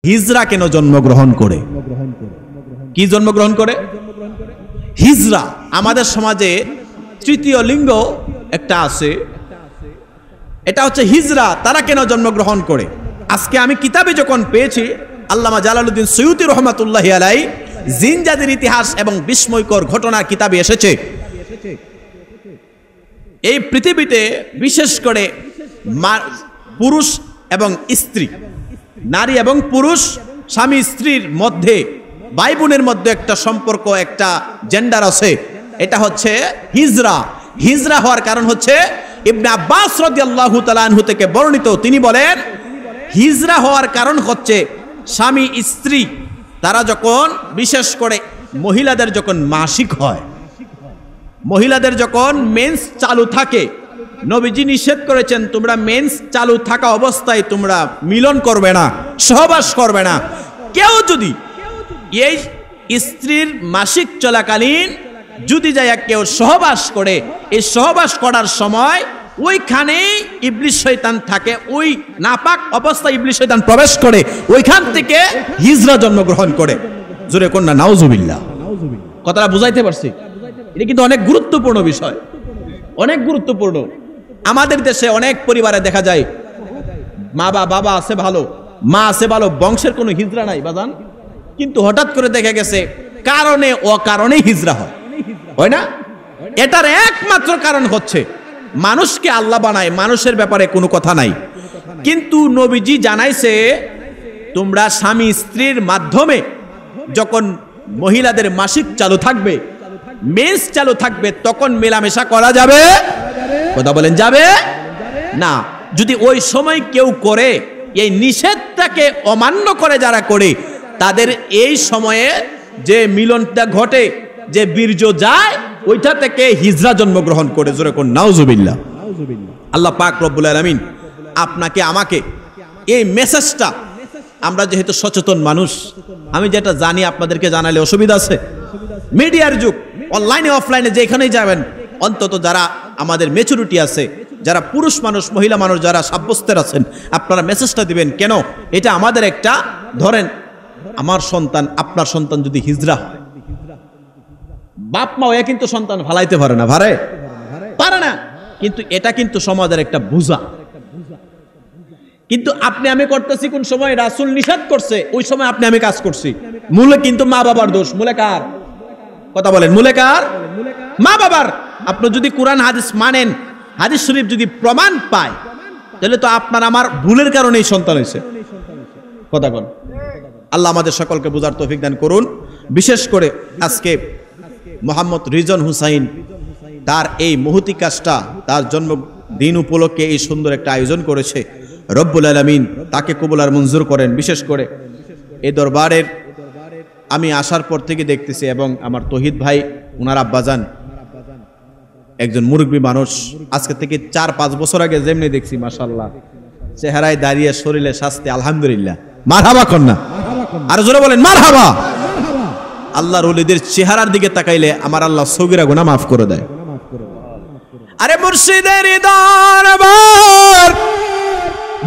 হিজরা কেন জন্মগ্রহণ করে? কি জন্মগ্রহণ করে? হিজরা। আমাদের সমাজে তৃতীয় লিঙ্গ একটা আছে, এটা হচ্ছে হিজরা। তারা কেন জন্মগ্রহণ করে? আজকে আমি কিতাবে যখন পেয়েছি, আল্লামা জালালউদ্দিন সৈয়দী রহমাতুল্লাহি আলাইহি জিনজাতির ইতিহাস এবং বিস্ময়কর ঘটনা কিতাবে এসেছে। এই পৃথিবীতে বিশেষ করে পুরুষ এবং স্ত্রী, নারী এবং পুরুষ, স্বামী স্ত্রীর মধ্যে, ভাই বোনের মধ্যে একটা সম্পর্ক, একটা জেন্ডার আছে, এটা হচ্ছে হিজরা। হিজরা হওয়ার কারণ হচ্ছে ইবনে আব্বাস রাদিয়াল্লাহু তাআলা আনহু থেকে বর্ণিত, তিনি বলেন হিজরা হওয়ার কারণ হচ্ছে স্বামী স্ত্রী তারা যখন, বিশেষ করে মহিলাদের যখন মাসিক হয়, মহিলাদের যখন মেন্স চালু থাকে, নবীজি নিষেধ করেছেন তোমরা মেন্স চালু থাকা অবস্থায় তোমরা মিলন করবে না, সহবাস করবে না। কেউ যদি এই স্ত্রীর মাসিক চলাকালীন যদি যায় কেউ সহবাস করে, এই সহবাস করার সময় ওইখানেই ইবলিস শয়তান থাকে, ওই নাপাক অবস্থায় ইবলিস শয়তান প্রবেশ করে, ওইখান থেকে হিজরা জন্মগ্রহণ করে। জোরে কন্যা নাউজুবিল্লাহ। কথাটা বুঝাইতে পারছি? এটা কিন্তু অনেক গুরুত্বপূর্ণ বিষয়, অনেক গুরুত্বপূর্ণ। আমাদের দেশে অনেক পরিবারে দেখা যায় বাবা আছে ভালো, মা আছে ভালো, বংশের কোনো হিজরা নাই বাজান, কিন্তু হঠাৎ করে দেখা গেছে কারণে অকারণে হিজরা হয় না? এটার একমাত্র কারণ হচ্ছে মানুষকে আল্লাহ বানায়, মানুষের ব্যাপারে কোনো কথা নাই, কিন্তু নবীজি জানাইছে তোমরা স্বামী স্ত্রীর মাধ্যমে যখন মহিলাদের মাসিক চালু থাকবে, মেন্স চালু থাকবে, তখন মেলামেশা করা যাবে? কথা বলেন, যাবে না। যদি ওই সময় কেউ করে, এই নিষেধটাকে অমান্য করে যারা করে, তাদের এই সময়ে যে মিলনটা ঘটে, যে বীর্য যায়, ওইটা থেকে হিজরা জন্মগ্রহণ করে। জোরে কোন নাউজুবিল্লাহ। আল্লাহ পাক রব্বুল আলামিন আপনাকে আমাকে এই মেসেজটা, আমরা যেহেতু সচেতন মানুষ, আমি যেটা জানি আপনাদেরকে জানালে অসুবিধা আছে? মিডিয়ার যুগ, অনলাইনে অফলাইনে যেখানেই যাবেন, অন্তত যারা আমাদের ম্যাচুরিটি আছে, যারা পুরুষ মানুষ, মহিলা মানুষ, যারা সাব্যস্তের আছেন, আপনারা মেসেজটা দিবেন। কেন? এটা আমাদের একটা, ধরেন আমার সন্তান, আপনার সন্তান যদি হিজরা হয়, বাপ মা ওয়া কিন্তু সন্তান ভালাইতে পারে না, পারে না, কিন্তু এটা কিন্তু সমাজের একটা বোঝা। কিন্তু আপনি আমি করতেছি কোন সময়? রাসূল নিষেধ করছে, ওই সময় আপনি আমি কাজ করছি। মূলে কিন্তু মা বাবার দোষ। মূলে কার? কথা বলেন, মূলে কার? মা বাবার। আপনি যদি কোরআন হাদিস মানেন, হাদিস শরীফ যদি প্রমাণ পায়, তাহলে তো আপনার আমার ভুলের কারণেই সন্তান হয়েছে। কথা বল। আল্লাহ আমাদের সকলকে বোঝার তৌফিক দান করুন। বিশেষ করে আজকে মোহাম্মদ রিজন হুসাইন, তার এই মহতি কাজটা, তার জন্মদিন উপলক্ষে এই সুন্দর একটা আয়োজন করেছে। রব্বুল আলামিন তাকে কবুল আর মঞ্জুর করেন। বিশেষ করে এই দরবারের আমি আসার পর থেকে দেখতেছি, এবং আমার তহিদ ভাই, উনার আব্বাজান একজন মুরব্বী মানুষ, আজকে থেকে 4-5 বছর আগে যেমনি দেখছি, মাশাআল্লাহ, চেহারায় দাঁড়িয়ে, শরীরে স্বাস্থ্যে, আলহামদুলিল্লাহ। মারহাবা কন্যা, আর জোরে বলেন মারহাবা। আল্লাহর ওলিদের চেহারার দিকে তাকাইলে আমার আল্লাহ সগীরা গুনাহ মাফ করে দেয়। আরে মুর্শিদের দরবার,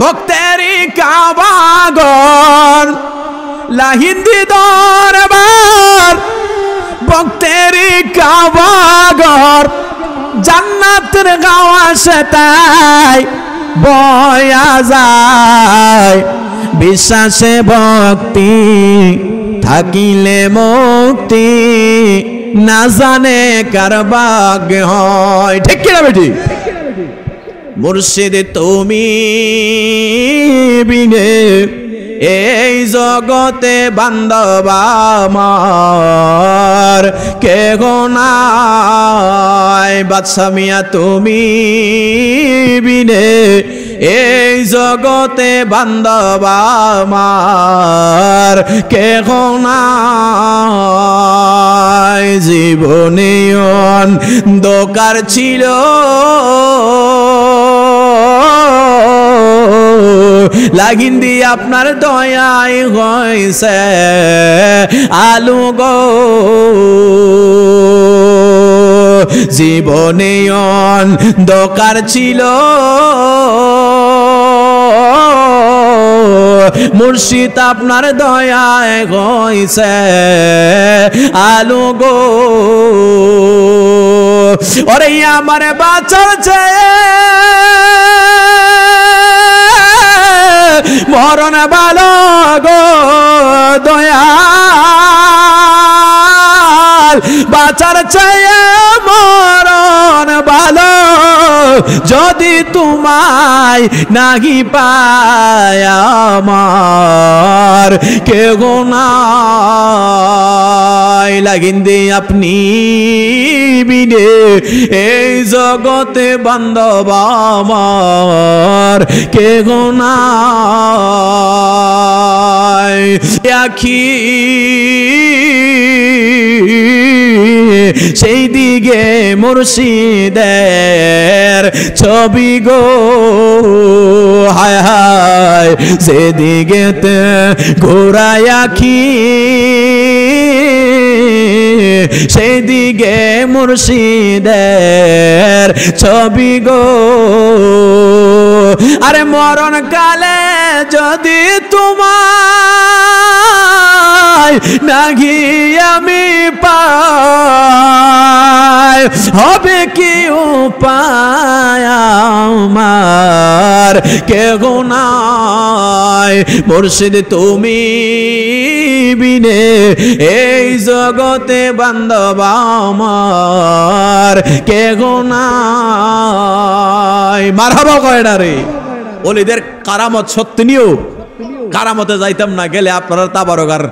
ভক্তের কাবাগর, লাহিন্দি দরবার, ভক্তের কাবাগর, জান্নাতের গাওয়াসে তাই বয়া যায়, বিশ্বাসে ভক্তি থাকিলে মুক্তি, না জানে কার ভাগ্য হয়। ঠিক কিনা বেটি? মুর্শিদ তুমি বিনে এই জগতে বান্ধব আমার কেহ নাই, বাদশা মিয়া তুমি বিনে এই জগতে বান্ধব আমার কেহ নাই, জীবনে অন্ধকার ছিল লাগিন দিয়ে আপনার দয়াই হইছে আলু গো, জীবনে অন্ধকার ছিল মুর্শিদ আপনার দয়ায় হইছে আলো গো। ওরে আমার বাঁচার চেয়ে মরণ ভালো গো দয়াল, বাঁচার চেয়ে মরণ ভালো, যদি তোমায় নাহি পায় আমার কেহ নাই। লাগিন দে আপনি বিনে এই জগতে বান্ধব আমার কেহ নাই। আখি সেই দিকে মুর্শিদের ছবি গো, হায় হায় সেদিকেতে ঘোরায় আখি, সেদিকে মুর্শিদের ছবি গো। আরে মরণ কালে যদি তোমায় নাহি আমি পাই, হবে কি উপায় আমার কেহ নাই। মুর্শিদ তুমি বিনে এই জগতে বান্ধব আমার কেহ নাই। মারহাবা কয়টা রে ওলিদের কারামত সত্যি নিও, কারামতে যাইতাম না, গেলে আপনারা তাবারকার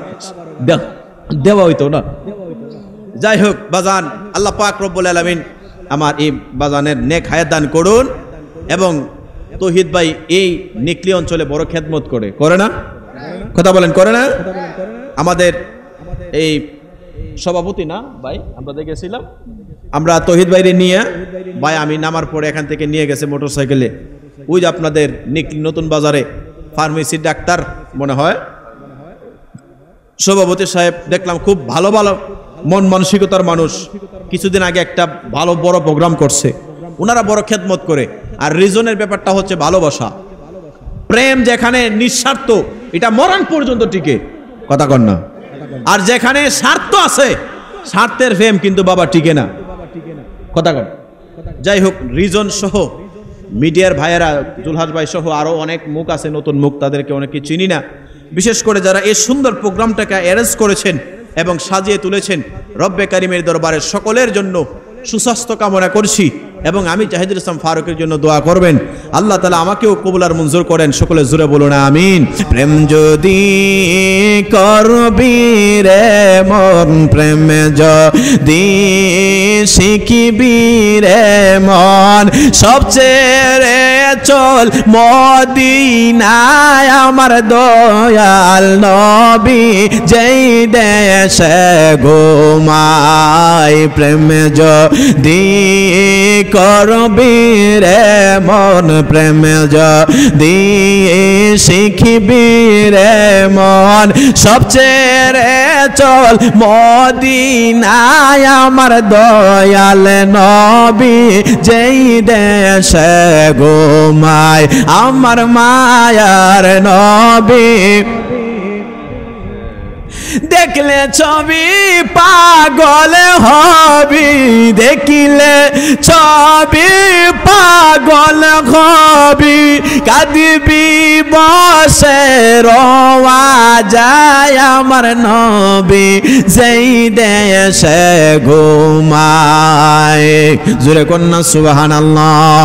দেওয়া হইতো না। যাই হোক বাজান, আল্লাহ পাক রব্বুল আলামিন আমার এই বাজানের নেক হায়াত দান করুন। এবং তৌহিদ ভাই এই নিকলি অঞ্চলে বড় খেদমত করে না? কথা বলেন, করে না? আমাদের এই সভাপতি না ভাই, আমরা দেখেছিলাম, আমরা তৌহিদ ভাইরে নিয়ে ভাই আমি নামার পরে এখান থেকে নিয়ে গেছে মোটরসাইকেলে, ওই যে আপনাদের নিকলি নতুন বাজারে ফার্মেসির ডাক্তার মনে হয় সভাপতি সাহেব, দেখলাম খুব ভালো ভালো মন মানসিকতার মানুষ। কিছুদিন আগে একটা ভালো বড় প্রোগ্রাম করছে, ওনারা বড় খেদমত করে। আর রিজনের ব্যাপারটা হচ্ছে ভালোবাসা, প্রেম যেখানে নিঃস্বার্থ, এটা মরণ পর্যন্ত টিকে, কথা কন না। আর যেখানে স্বার্থ আছে, স্বার্থের প্রেম কিন্তু বাবা টিকে না, কথা কন। যাই হোক, রিজন সহ মিডিয়ার ভাইয়েরা, জুলহাস ভাই সহ আরো অনেক মুখ আছে, নতুন মুখ, তাদেরকে অনেকে চিনি না। বিশেষ করে যারা এই সুন্দর প্রোগ্রামটাকে অ্যারেঞ্জ করেছেন এবং সাজিয়ে তুলেছেন, রব্বে কারিমের দরবারে সকলের জন্য সুস্বাস্থ্য কামনা করছি। এবং আমি জাহিদুল ইসলাম ফারুকের জন্য দোয়া করবেন, আল্লাহ তাআলা আমাকেও কবুল আর মঞ্জুর করেন। সকলে জোরে বলুন আমিন। প্রেম যদি করবি রে মন, প্রেম যদি শিখিবি রে মন, সবচেয়ে চল মদিনায় আমার দয়াল নবী যেই দেশে ঘুমায়। প্রেম যদি করবি রে মন, প্রেম যদি শিখিবি রে মন, সবচেয়ে চল মদিনায় আমার দয়াল নবী যেই দেশে ঘুমায় আমার মায়ার নবী। দেখলে ছবি পাগল হবি, দেখিলে ছবি পাগল হবি, কাঁদিবি বসে রোয়া যায় আমার নবী যেই দেশে ঘুমায়। জোরে কন্যা সুবহানাল্লাহ।